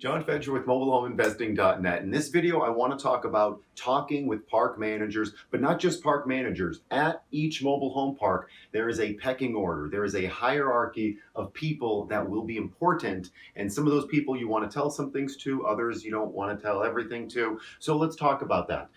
John Fedro with mobilehomeinvesting.net. In this video, I want to talk about talking with park managers, but not just park managers. At each mobile home park, there is a pecking order. There is a hierarchy of people that will be important. And some of those people you want to tell some things to, others you don't want to tell everything to. So let's talk about that.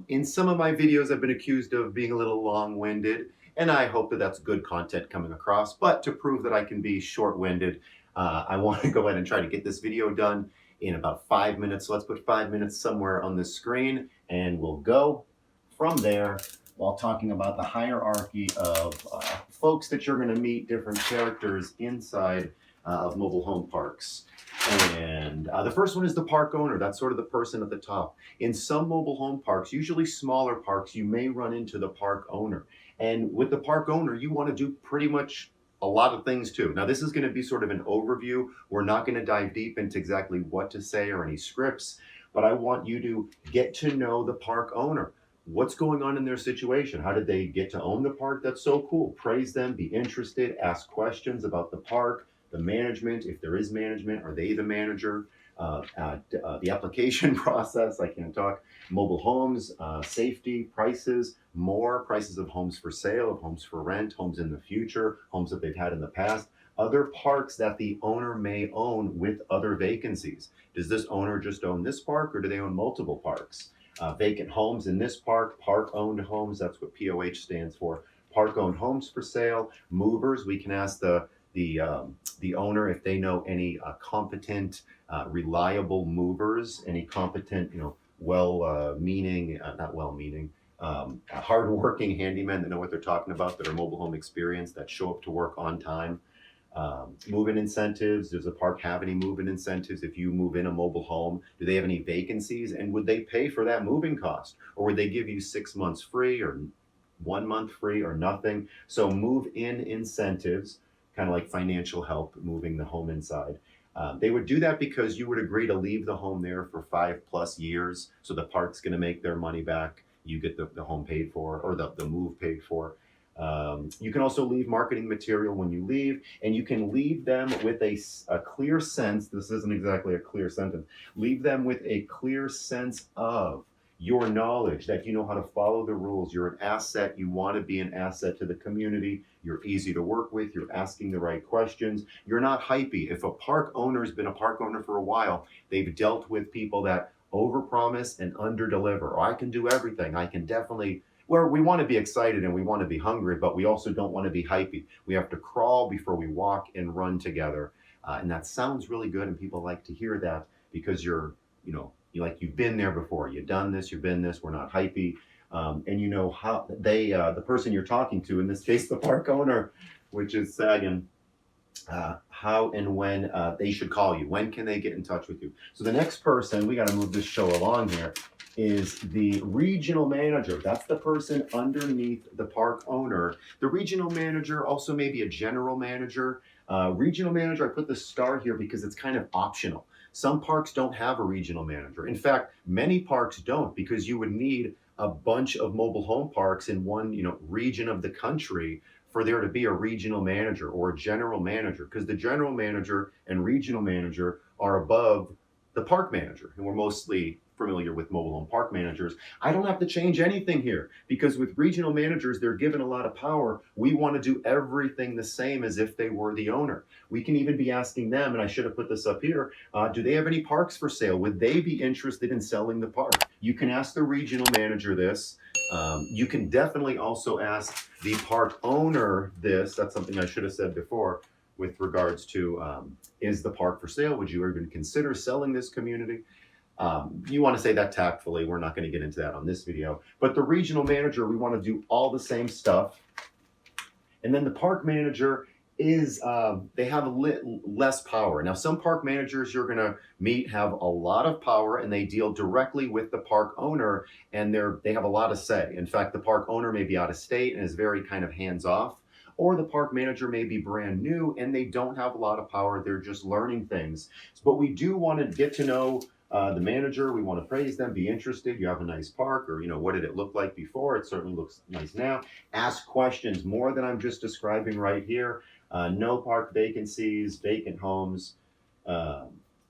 In some of my videos, I've been accused of being a little long-winded, and I hope that that's good content coming across. But to prove that I can be short-winded, I want to go ahead and try to get this video done in about 5 minutes. So let's put 5 minutes somewhere on the screen and we'll go from there while talking about the hierarchy of folks that you're going to meet, different characters inside of mobile home parks. And the first one is the park owner. That's sort of the person at the top. In some mobile home parks, usually smaller parks, you may run into the park owner. And with the park owner, you want to do pretty much a lot of things too. Now, this is going to be sort of an overview. We're not going to dive deep into exactly what to say or any scripts, but I want you to get to know the park owner. What's going on in their situation? How did they get to own the park? That's so cool. Praise them, be interested, ask questions about the park, the management. If there is management, are they the manager? The application process, I can't talk, mobile homes, safety, prices, more prices of homes for sale, of homes for rent, homes in the future, homes that they've had in the past, other parks that the owner may own with other vacancies. Does this owner just own this park or do they own multiple parks? Vacant homes in this park, park-owned homes, that's what POH stands for, park-owned homes for sale, movers. We can ask the owner if they know any competent, reliable movers, any competent, well-meaning, not well-meaning, hard-working handymen that know what they're talking about, that are mobile home experienced, that show up to work on time. Move-in incentives. Does the park have any move-in incentives? If you move in a mobile home, do they have any vacancies? And would they pay for that moving cost? Or would they give you 6 months free or 1 month free or nothing? So move-in incentives, kind of like financial help moving the home inside. They would do that because you would agree to leave the home there for 5+ years. So the park's going to make their money back. You get the home paid for, or the move paid for. You can also leave marketing material when you leave, and you can leave them with a clear sense. This isn't exactly a clear sentence. Leave them with a clear sense of your knowledge, that you know how to follow the rules. You're an asset. You want to be an asset to the community. You're easy to work with. You're asking the right questions. You're not hypey. If a park owner's been a park owner for a while, they've dealt with people that overpromise and underdeliver. Or I can do everything. I can definitely, where we want to be excited and we want to be hungry, but we also don't want to be hypey. We have to crawl before we walk and run together. And that sounds really good, and people like to hear that because you've been there before. You've done this, you've been this, we're not hypey. And you know how the person you're talking to, in this case, the park owner, which is Sagan, how and when they should call you. When can they get in touch with you? So the next person, we got to move this show along here, is the regional manager. That's the person underneath the park owner. The regional manager also may be a general manager. Regional manager, I put the star here because it's kind of optional. Some parks don't have a regional manager. In fact, many parks don't, because you would need a bunch of mobile home parks in one, region of the country for there to be a regional manager or a general manager, because the general manager and regional manager are above the park manager. And we're mostly familiar with mobile home park managers. I don't have to change anything here, because with regional managers, they're given a lot of power. We want to do everything the same as if they were the owner. We can even be asking them, and I should have put this up here, do they have any parks for sale? Would they be interested in selling the park? You can ask the regional manager this. You can definitely also ask the park owner this. That's something I should have said before with regards to, is the park for sale? Would you even consider selling this community? You want to say that tactfully. We're not going to get into that on this video. But the regional manager, we want to do all the same stuff. And then the park manager is, they have less power. Now, some park managers you're going to meet have a lot of power, and they deal directly with the park owner, and they have a lot of say. In fact, the park owner may be out of state and is very kind of hands-off. Or the park manager may be brand new and they don't have a lot of power. They're just learning things. But we do want to get to know the manager. We want to praise them, be interested. You have a nice park, or, what did it look like before? It certainly looks nice now. Ask questions more than I'm just describing right here. No park vacancies, vacant homes,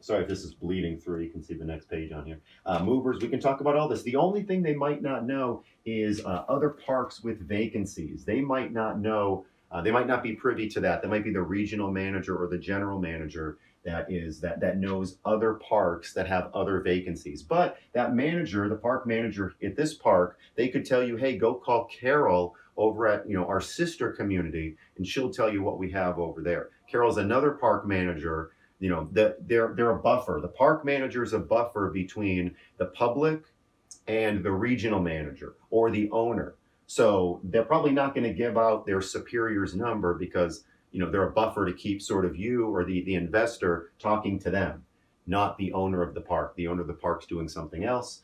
Sorry if this is bleeding through. You can see the next page on here. Movers, we can talk about all this. The only thing they might not know is other parks with vacancies. They might not know, they might not be privy to that. That might be the regional manager or the general manager that knows other parks that have other vacancies. But that manager, the park manager at this park, they could tell you, hey, go call Carol over at our sister community, and she'll tell you what we have over there. Carol's another park manager. They're a buffer. The park manager is a buffer between the public and the regional manager or the owner. So they're probably not going to give out their superior's number because they're a buffer to keep sort of you or the investor talking to them, not the owner of the park. The owner of the park's doing something else.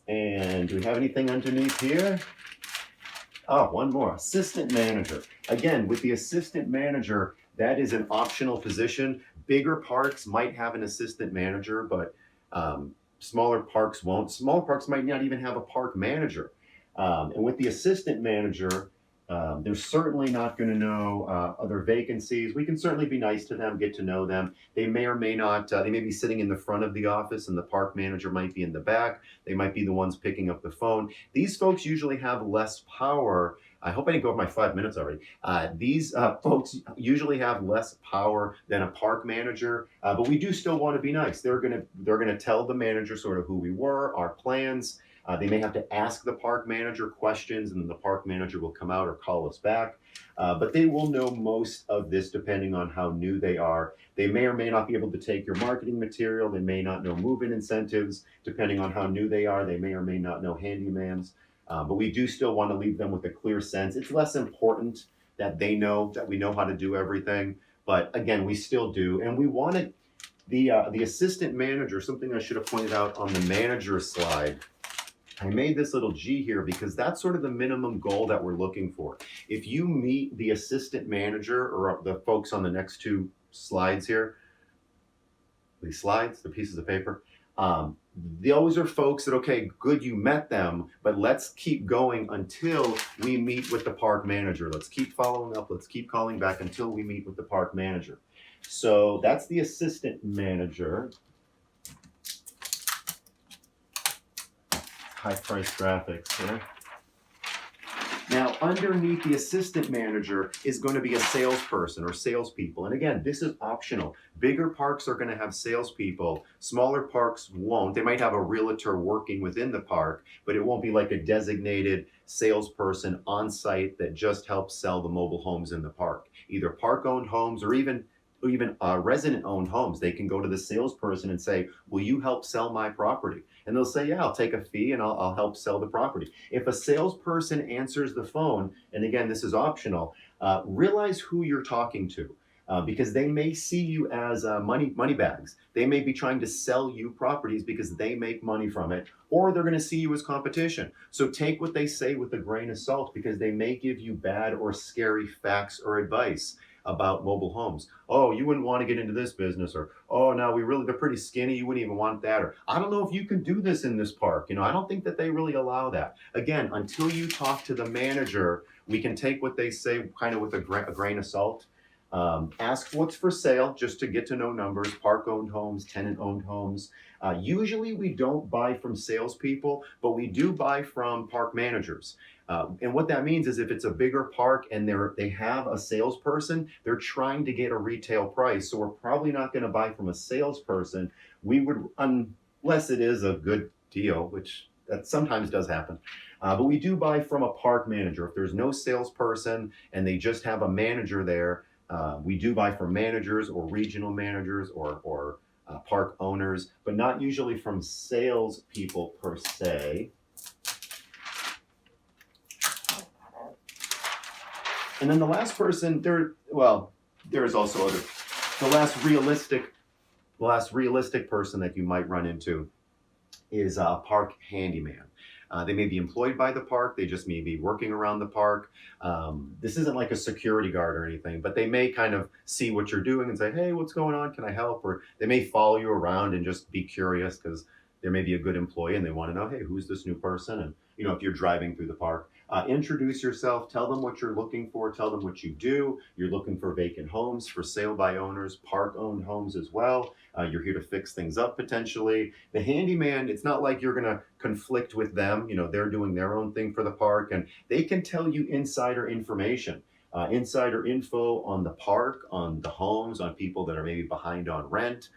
And do we have anything underneath here? Oh, one more. Assistant manager. Again, with the assistant manager, that is an optional position. Bigger parks might have an assistant manager, but smaller parks won't. Smaller parks might not even have a park manager. And with the assistant manager, they're certainly not going to know other vacancies. We can certainly be nice to them, get to know them. They may or may not, they may be sitting in the front of the office and the park manager might be in the back. They might be the ones picking up the phone. These folks usually have less power. I hope I didn't go over my 5 minutes already. These folks usually have less power than a park manager, but we do still want to be nice. They're gonna tell the manager sort of who we were, our plans. They may have to ask the park manager questions, and then the park manager will come out or call us back. But they will know most of this depending on how new they are. They may or may not be able to take your marketing material. They may not know move-in incentives depending on how new they are. They may or may not know handymans. But we do still want to leave them with a clear sense. It's less important that they know that we know how to do everything. But again, we still do. And we wanted the assistant manager, something I should have pointed out on the manager slide. I made this little G here because that's sort of the minimum goal that we're looking for. If you meet the assistant manager or the folks on the next two slides here, these slides, the pieces of paper, those are folks that, okay, good, you met them, but let's keep going until we meet with the park manager. Let's keep following up. Let's keep calling back until we meet with the park manager. So that's the assistant manager. High price graphics here. Now, underneath the assistant manager is going to be a salesperson or salespeople. And again, this is optional. Bigger parks are going to have salespeople. Smaller parks won't. They might have a realtor working within the park, but it won't be like a designated salesperson on site that just helps sell the mobile homes in the park. Either park-owned homes or even resident-owned homes. They can go to the salesperson and say, will you help sell my property? And they'll say, yeah, I'll take a fee and I'll help sell the property. If a salesperson answers the phone, and again, this is optional, realize who you're talking to. Because they may see you as money bags. They may be trying to sell you properties because they make money from it, or they're going to see you as competition. So take what they say with a grain of salt because they may give you bad or scary facts or advice about mobile homes. Oh, you wouldn't want to get into this business, or oh, no, they're pretty skinny. You wouldn't even want that, or I don't know if you can do this in this park. I don't think that they really allow that. Again, until you talk to the manager, we can take what they say kind of with a grain of salt. Ask what's for sale just to get to know numbers, park-owned homes, tenant-owned homes. Usually we don't buy from salespeople, but we do buy from park managers. And what that means is if it's a bigger park and they have a salesperson, they're trying to get a retail price. So we're probably not going to buy from a salesperson. We would, unless it is a good deal, which that sometimes does happen. But we do buy from a park manager. If there's no salesperson and they just have a manager there, we do buy from managers or regional managers or park owners, but not usually from sales people per se. And then the last person, there's also other. The last realistic person that you might run into is a park handyman. They may be employed by the park. They just may be working around the park. This isn't like a security guard or anything, but they may kind of see what you're doing and say, hey, what's going on? Can I help? Or they may follow you around and just be curious because there may be a good employee and they want to know, hey, who's this new person? And if you're driving through the park. Introduce yourself, tell them what you're looking for, tell them what you do. You're looking for vacant homes, for sale by owners, park owned homes as well. You're here to fix things up potentially. The handyman, it's not like you're going to conflict with them. They're doing their own thing for the park and they can tell you insider information. Insider info on the park, on the homes, on people that are maybe behind on rent.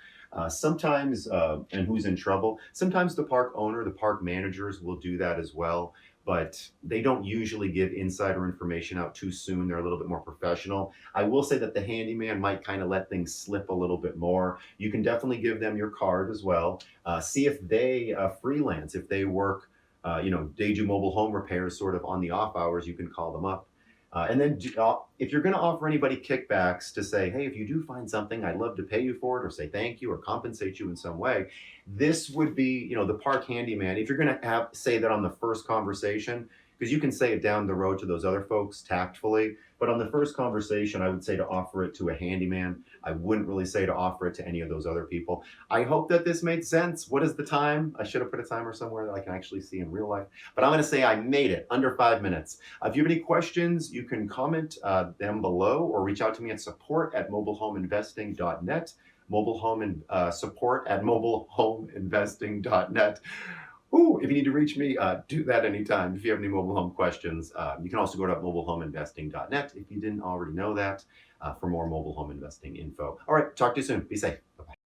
Sometimes, and who's in trouble. Sometimes the park owner, the park managers will do that as well, but they don't usually give insider information out too soon. They're a little bit more professional. I will say that the handyman might kind of let things slip a little bit more. You can definitely give them your card as well. See if they freelance, if they work, they do mobile home repairs sort of on the off hours, you can call them up. And then if you're going to offer anybody kickbacks to say, hey, if you do find something, I'd love to pay you for it or say thank you or compensate you in some way. This would be, the park handyman. If you're going to say that on the first conversation, because you can say it down the road to those other folks tactfully, but on the first conversation, I would say to offer it to a handyman. I wouldn't really say to offer it to any of those other people. I hope that this made sense. What is the time? I should have put a timer somewhere that I can actually see in real life, but I'm going to say I made it under 5 minutes. If you have any questions, you can comment them below or reach out to me at support@mobilehomeinvesting.net. Support@mobilehomeinvesting.net. Ooh, if you need to reach me, do that anytime. If you have any mobile home questions, you can also go to mobilehomeinvesting.net if you didn't already know that for more mobile home investing info. All right, talk to you soon. Be safe. Bye-bye.